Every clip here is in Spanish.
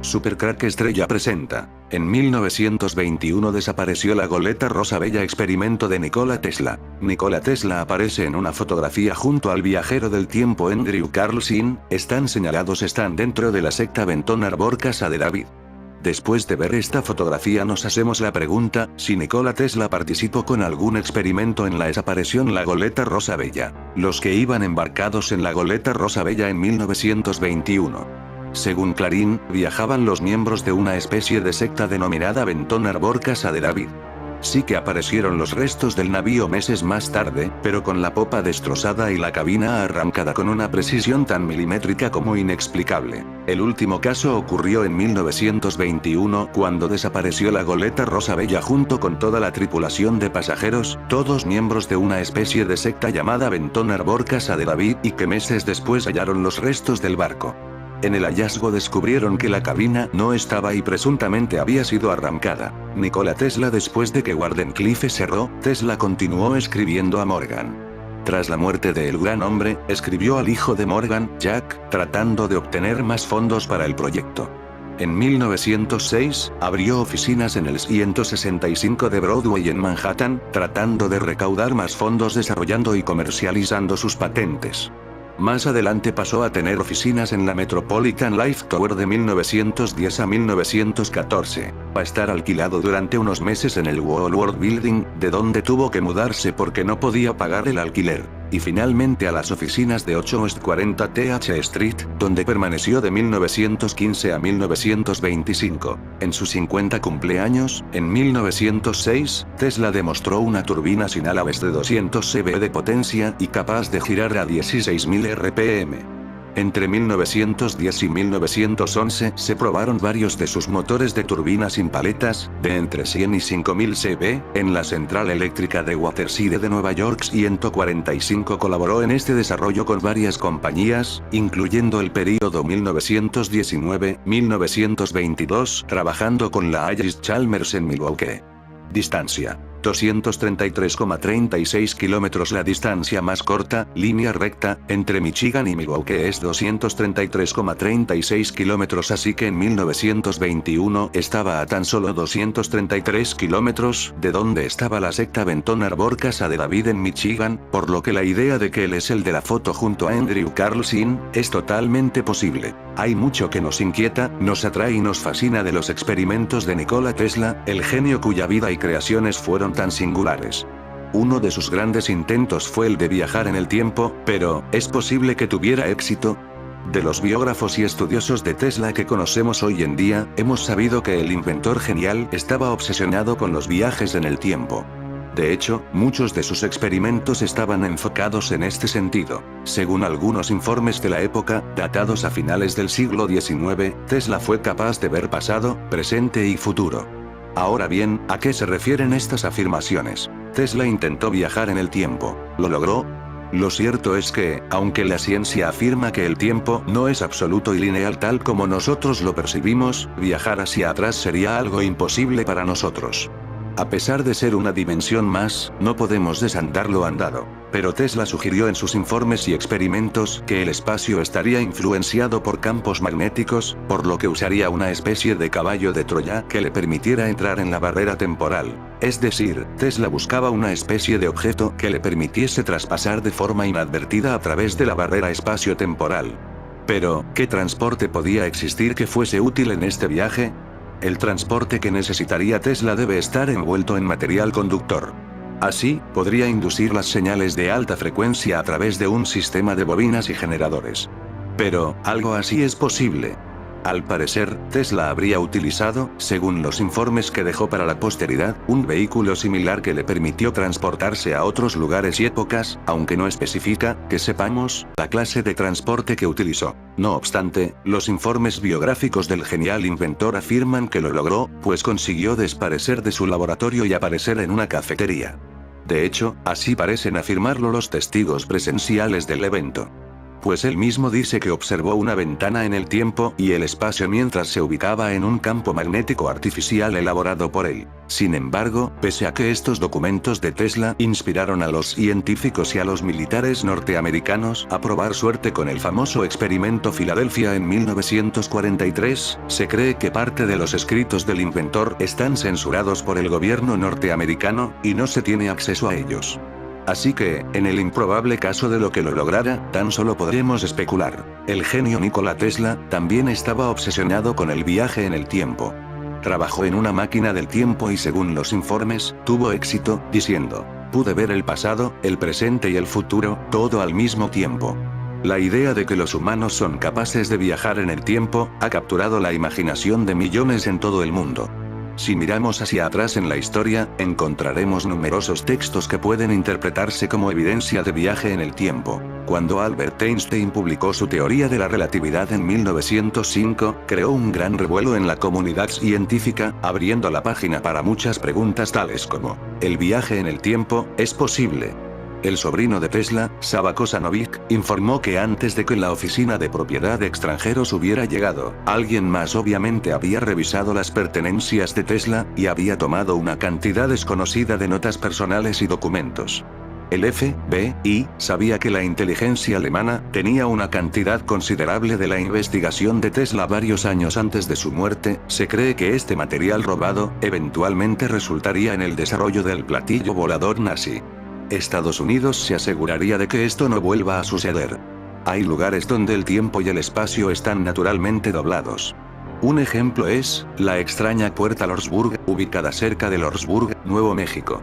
Supercrack Estrella presenta. En 1921 desapareció la goleta rosa bella, experimento de Nikola Tesla. Nikola Tesla aparece en una fotografía junto al viajero del tiempo Andrew Carlson. Están dentro de la secta Benton Arbor Casa de David. Después de ver esta fotografía nos hacemos la pregunta, si Nikola Tesla participó con algún experimento en la desaparición la goleta rosa bella. Los que iban embarcados en la goleta rosa bella en 1921. Según Clarín, viajaban los miembros de una especie de secta denominada Benton Arbor Casa de David. Sí que aparecieron los restos del navío meses más tarde, pero con la popa destrozada y la cabina arrancada con una precisión tan milimétrica como inexplicable. El último caso ocurrió en 1921, cuando desapareció la goleta rosa bella junto con toda la tripulación de pasajeros, todos miembros de una especie de secta llamada Benton Arbor Casa de David, y que meses después hallaron los restos del barco. En el hallazgo descubrieron que la cabina no estaba y presuntamente había sido arrancada. Nikola Tesla. Después de que Wardenclyffe cerró, Tesla continuó escribiendo a Morgan. Tras la muerte de el gran hombre, escribió al hijo de Morgan, Jack, tratando de obtener más fondos para el proyecto. En 1906, abrió oficinas en el 165 de Broadway en Manhattan, tratando de recaudar más fondos desarrollando y comercializando sus patentes. Más adelante pasó a tener oficinas en la Metropolitan Life Tower de 1910 a 1914, a estar alquilado durante unos meses en el Woolworth Building, de donde tuvo que mudarse porque no podía pagar el alquiler, y finalmente a las oficinas de 8 West 40 Th Street, donde permaneció de 1915 a 1925. En su 50 cumpleaños, en 1906, Tesla demostró una turbina sin álabes de 200 cv de potencia y capaz de girar a 16.000 RPM. Entre 1910 y 1911 se probaron varios de sus motores de turbina sin paletas, de entre 100 y 5000 cv, en la central eléctrica de Waterside de Nueva York. 145 colaboró en este desarrollo con varias compañías, incluyendo el período 1919-1922, trabajando con la Allis-Chalmers en Milwaukee. Distancia: 233,36 kilómetros. La distancia más corta, línea recta, entre Michigan y Milwaukee es 233,36 kilómetros, así que en 1921 estaba a tan solo 233 kilómetros de donde estaba la secta Benton Arbor Casa de David en Michigan, por lo que la idea de que él es el de la foto junto a Andrew Carlson es totalmente posible. Hay mucho que nos inquieta, nos atrae y nos fascina de los experimentos de Nikola Tesla, el genio cuya vida y creaciones fueron tan singulares. Uno de sus grandes intentos fue el de viajar en el tiempo, pero ¿es posible que tuviera éxito? De los biógrafos y estudiosos de Tesla que conocemos hoy en día, hemos sabido que el inventor genial estaba obsesionado con los viajes en el tiempo. De hecho, muchos de sus experimentos estaban enfocados en este sentido. Según algunos informes de la época, datados a finales del siglo XIX, Tesla fue capaz de ver pasado, presente y futuro. Ahora bien, ¿a qué se refieren estas afirmaciones? Tesla intentó viajar en el tiempo. ¿Lo logró? Lo cierto es que, aunque la ciencia afirma que el tiempo no es absoluto y lineal tal como nosotros lo percibimos, viajar hacia atrás sería algo imposible para nosotros. A pesar de ser una dimensión más, no podemos desandar lo andado. Pero Tesla sugirió en sus informes y experimentos que el espacio estaría influenciado por campos magnéticos, por lo que usaría una especie de caballo de Troya que le permitiera entrar en la barrera temporal. Es decir, Tesla buscaba una especie de objeto que le permitiese traspasar de forma inadvertida a través de la barrera espacio-temporal. Pero, ¿qué transporte podía existir que fuese útil en este viaje? El transporte que necesitaría Tesla debe estar envuelto en material conductor. Así, podría inducir las señales de alta frecuencia a través de un sistema de bobinas y generadores. Pero, ¿algo así es posible? Al parecer, Tesla habría utilizado, según los informes que dejó para la posteridad, un vehículo similar que le permitió transportarse a otros lugares y épocas, aunque no especifica, que sepamos, la clase de transporte que utilizó. No obstante, los informes biográficos del genial inventor afirman que lo logró, pues consiguió desaparecer de su laboratorio y aparecer en una cafetería. De hecho, así parecen afirmarlo los testigos presenciales del evento. pues él mismo dice que observó una ventana en el tiempo y el espacio mientras se ubicaba en un campo magnético artificial elaborado por él. Sin embargo, pese a que estos documentos de Tesla inspiraron a los científicos y a los militares norteamericanos a probar suerte con el famoso experimento Filadelfia en 1943, se cree que parte de los escritos del inventor están censurados por el gobierno norteamericano, y no se tiene acceso a ellos. Así que, en el improbable caso de lo que lo lograra, tan solo podremos especular. El genio Nikola Tesla también estaba obsesionado con el viaje en el tiempo. Trabajó en una máquina del tiempo y según los informes, tuvo éxito, diciendo: pude ver el pasado, el presente y el futuro, todo al mismo tiempo. La idea de que los humanos son capaces de viajar en el tiempo, ha capturado la imaginación de millones en todo el mundo. Si miramos hacia atrás en la historia, encontraremos numerosos textos que pueden interpretarse como evidencia de viaje en el tiempo. Cuando Albert Einstein publicó su teoría de la relatividad en 1905, creó un gran revuelo en la comunidad científica, abriendo la página para muchas preguntas tales como: ¿el viaje en el tiempo es posible? El sobrino de Tesla, Sava Kosanovic, informó que antes de que la oficina de propiedad de extranjeros hubiera llegado, alguien más obviamente había revisado las pertenencias de Tesla, y había tomado una cantidad desconocida de notas personales y documentos. El FBI sabía que la inteligencia alemana tenía una cantidad considerable de la investigación de Tesla varios años antes de su muerte. Se cree que este material robado, eventualmente resultaría en el desarrollo del platillo volador nazi. Estados Unidos se aseguraría de que esto no vuelva a suceder. Hay lugares donde el tiempo y el espacio están naturalmente doblados. Un ejemplo es la extraña Puerta Lordsburg, ubicada cerca de Lordsburg, Nuevo México.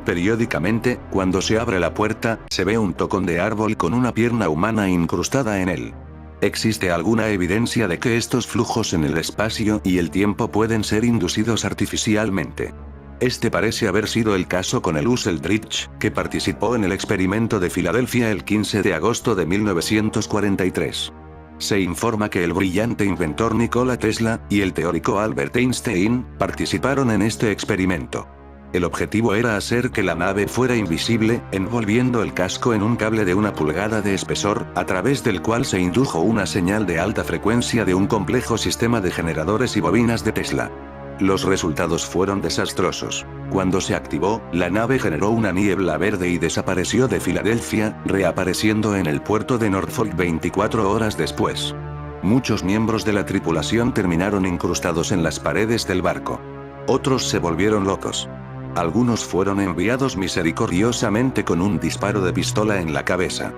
Periódicamente, cuando se abre la puerta, se ve un tocón de árbol con una pierna humana incrustada en él. ¿Existe alguna evidencia de que estos flujos en el espacio y el tiempo pueden ser inducidos artificialmente? Este parece haber sido el caso con el Buzz Aldrich, que participó en el experimento de Filadelfia el 15 de agosto de 1943. Se informa que el brillante inventor Nikola Tesla y el teórico Albert Einstein participaron en este experimento. El objetivo era hacer que la nave fuera invisible, envolviendo el casco en un cable de 1 pulgada de espesor, a través del cual se indujo una señal de alta frecuencia de un complejo sistema de generadores y bobinas de Tesla. Los resultados fueron desastrosos. Cuando se activó, la nave generó una niebla verde y desapareció de Filadelfia, reapareciendo en el puerto de Norfolk 24 horas después. Muchos miembros de la tripulación terminaron incrustados en las paredes del barco. Otros se volvieron locos. Algunos fueron enviados misericordiosamente con un disparo de pistola en la cabeza.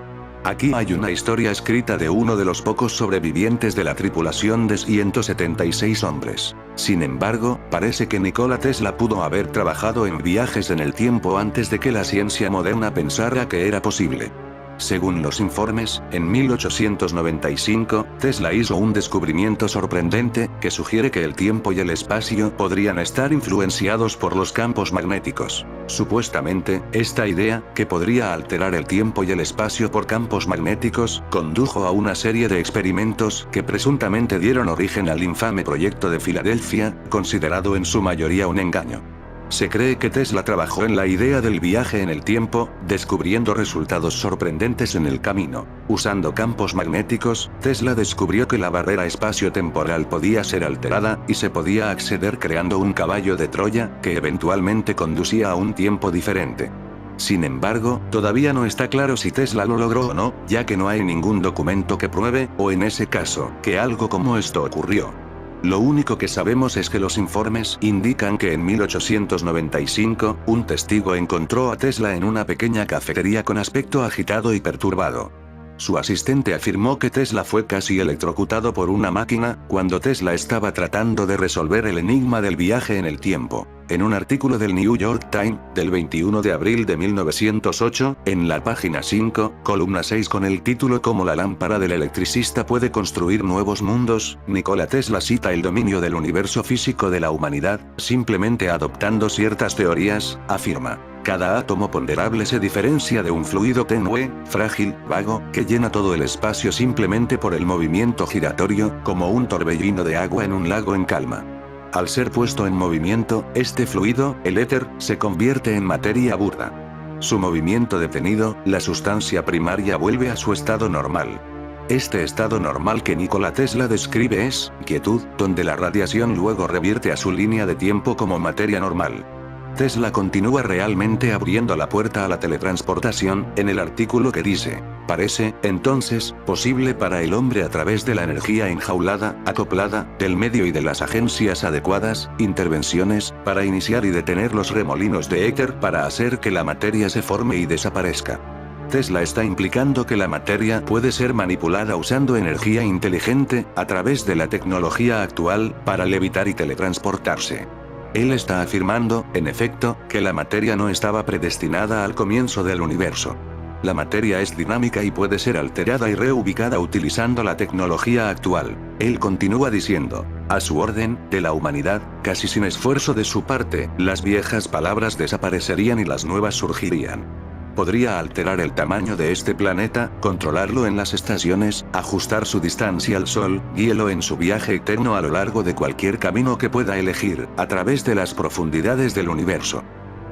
Aquí hay una historia escrita de uno de los pocos sobrevivientes de la tripulación de 176 hombres. Sin embargo, parece que Nikola Tesla pudo haber trabajado en viajes en el tiempo antes de que la ciencia moderna pensara que era posible. Según los informes, en 1895, Tesla hizo un descubrimiento sorprendente, que sugiere que el tiempo y el espacio podrían estar influenciados por los campos magnéticos. Supuestamente, esta idea, que podría alterar el tiempo y el espacio por campos magnéticos, condujo a una serie de experimentos que presuntamente dieron origen al infame proyecto de Filadelfia, considerado en su mayoría un engaño. Se cree que Tesla trabajó en la idea del viaje en el tiempo, descubriendo resultados sorprendentes en el camino. Usando campos magnéticos, Tesla descubrió que la barrera espacio-temporal podía ser alterada, y se podía acceder creando un caballo de Troya, que eventualmente conducía a un tiempo diferente. Sin embargo, todavía no está claro si Tesla lo logró o no, ya que no hay ningún documento que pruebe, o en ese caso, que algo como esto ocurrió. Lo único que sabemos es que los informes indican que en 1895, un testigo encontró a Tesla en una pequeña cafetería con aspecto agitado y perturbado. Su asistente afirmó que Tesla fue casi electrocutado por una máquina, cuando Tesla estaba tratando de resolver el enigma del viaje en el tiempo. En un artículo del New York Times, del 21 de abril de 1908, en la página 5, columna 6 con el título "Cómo la lámpara del electricista puede construir nuevos mundos", Nikola Tesla cita el dominio del universo físico de la humanidad, simplemente adoptando ciertas teorías, afirma: "Cada átomo ponderable se diferencia de un fluido tenue, frágil, vago, que llena todo el espacio simplemente por el movimiento giratorio, como un torbellino de agua en un lago en calma. Al ser puesto en movimiento, este fluido, el éter, se convierte en materia burda. Su movimiento detenido, la sustancia primaria vuelve a su estado normal. Este estado normal que Nikola Tesla describe es quietud, donde la radiación luego revierte a su línea de tiempo como materia normal. Tesla continúa realmente abriendo la puerta a la teletransportación, en el artículo que dice, parece, entonces, posible para el hombre a través de la energía enjaulada, acoplada, del medio y de las agencias adecuadas, intervenciones, para iniciar y detener los remolinos de éter para hacer que la materia se forme y desaparezca. Tesla está implicando que la materia puede ser manipulada usando energía inteligente, a través de la tecnología actual, para levitar y teletransportarse. Él está afirmando, en efecto, que la materia no estaba predestinada al comienzo del universo. La materia es dinámica y puede ser alterada y reubicada utilizando la tecnología actual. Él continúa diciendo, a su orden, de la humanidad, casi sin esfuerzo de su parte, las viejas palabras desaparecerían y las nuevas surgirían. Podría alterar el tamaño de este planeta, controlarlo en las estaciones, ajustar su distancia al Sol, guíelo en su viaje eterno a lo largo de cualquier camino que pueda elegir, a través de las profundidades del universo.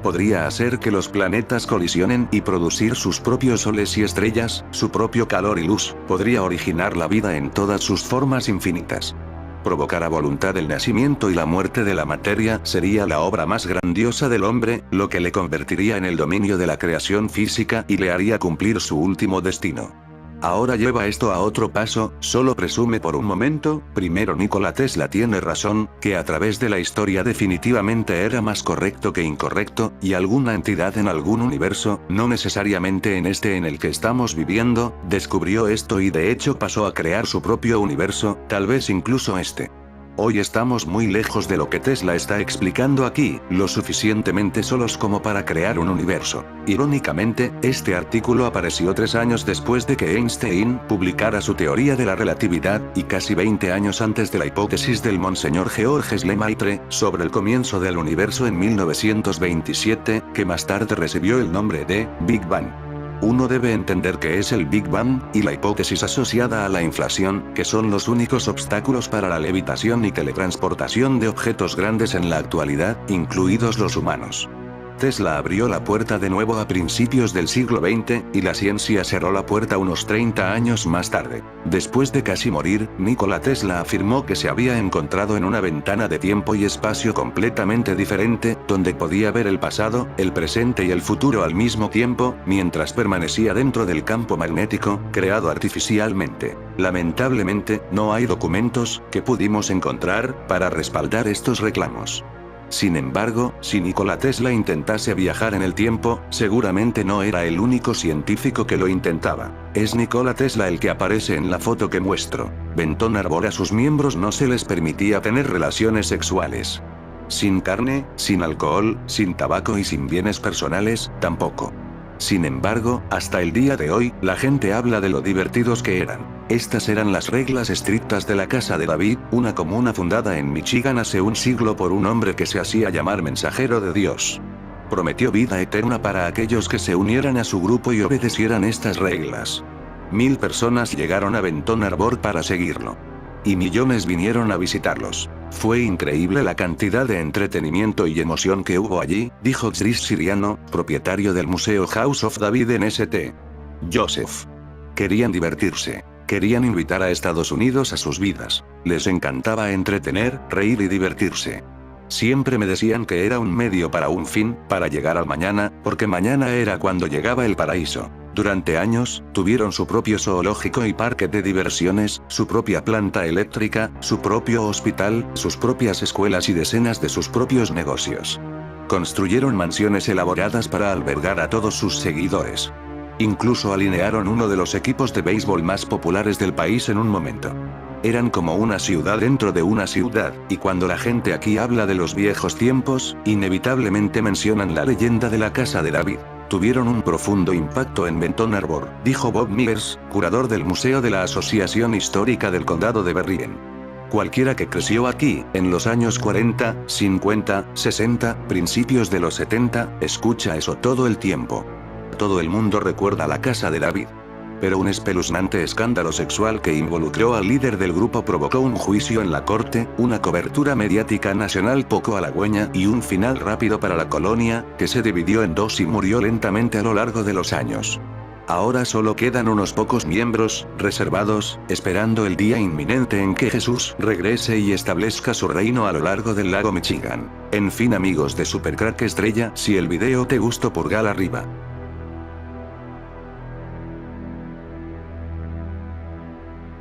Podría hacer que los planetas colisionen y producir sus propios soles y estrellas, su propio calor y luz, podría originar la vida en todas sus formas infinitas. Provocar a voluntad el nacimiento y la muerte de la materia sería la obra más grandiosa del hombre, lo que le convertiría en el dominio de la creación física y le haría cumplir su último destino. Ahora lleva esto a otro paso, solo presume por un momento, primero Nikola Tesla tiene razón, que a través de la historia definitivamente era más correcto que incorrecto, y alguna entidad en algún universo, no necesariamente en este en el que estamos viviendo, descubrió esto y de hecho pasó a crear su propio universo, tal vez incluso este. Hoy estamos muy lejos de lo que Tesla está explicando aquí, lo suficientemente solos como para crear un universo. Irónicamente, este artículo apareció 3 años después de que Einstein publicara su teoría de la relatividad, y casi 20 años antes de la hipótesis del Monseñor Georges Lemaitre, sobre el comienzo del universo en 1927, que más tarde recibió el nombre de Big Bang. Uno debe entender que es el Big Bang, y la hipótesis asociada a la inflación, que son los únicos obstáculos para la levitación y teletransportación de objetos grandes en la actualidad, incluidos los humanos. Tesla abrió la puerta de nuevo a principios del siglo XX, y la ciencia cerró la puerta unos 30 años más tarde. Después de casi morir, Nikola Tesla afirmó que se había encontrado en una ventana de tiempo y espacio completamente diferente, donde podía ver el pasado, el presente y el futuro al mismo tiempo, mientras permanecía dentro del campo magnético, creado artificialmente. Lamentablemente, no hay documentos que pudimos encontrar para respaldar estos reclamos. Sin embargo, si Nikola Tesla intentase viajar en el tiempo, seguramente no era el único científico que lo intentaba. Es Nikola Tesla el que aparece en la foto que muestro. Benton Arbor a sus miembros no se les permitía tener relaciones sexuales. Sin carne, sin alcohol, sin tabaco y sin bienes personales, tampoco. Sin embargo, hasta el día de hoy, la gente habla de lo divertidos que eran. Estas eran las reglas estrictas de la Casa de David, una comuna fundada en Michigan hace un siglo por un hombre que se hacía llamar Mensajero de Dios. Prometió vida eterna para aquellos que se unieran a su grupo y obedecieran estas reglas. 1000 personas llegaron a Benton Arbor para seguirlo. Y millones vinieron a visitarlos. Fue increíble la cantidad de entretenimiento y emoción que hubo allí, dijo Chris Siriano, propietario del Museo House of David en St. Joseph. Querían divertirse. Querían invitar a Estados Unidos a sus vidas. Les encantaba entretener, reír y divertirse. Siempre me decían que era un medio para un fin, para llegar al mañana, porque mañana era cuando llegaba el paraíso. Durante años, tuvieron su propio zoológico y parque de diversiones, su propia planta eléctrica, su propio hospital, sus propias escuelas y decenas de sus propios negocios. Construyeron mansiones elaboradas para albergar a todos sus seguidores. Incluso alinearon uno de los equipos de béisbol más populares del país en un momento. Eran como una ciudad dentro de una ciudad, y cuando la gente aquí habla de los viejos tiempos, inevitablemente mencionan la leyenda de la Casa de David. Tuvieron un profundo impacto en Benton Arbor, dijo Bob Myers, curador del Museo de la Asociación Histórica del Condado de Berrien. Cualquiera que creció aquí, en los años 40, 50, 60, principios de los 70, escucha eso todo el tiempo. Todo el mundo recuerda la Casa de David. Pero un espeluznante escándalo sexual que involucró al líder del grupo provocó un juicio en la corte, una cobertura mediática nacional poco halagüeña y un final rápido para la colonia, que se dividió en dos y murió lentamente a lo largo de los años. Ahora solo quedan unos pocos miembros, reservados, esperando el día inminente en que Jesús regrese y establezca su reino a lo largo del lago Michigan. En fin amigos de Super Crack Estrella, si el video te gustó pulgar arriba.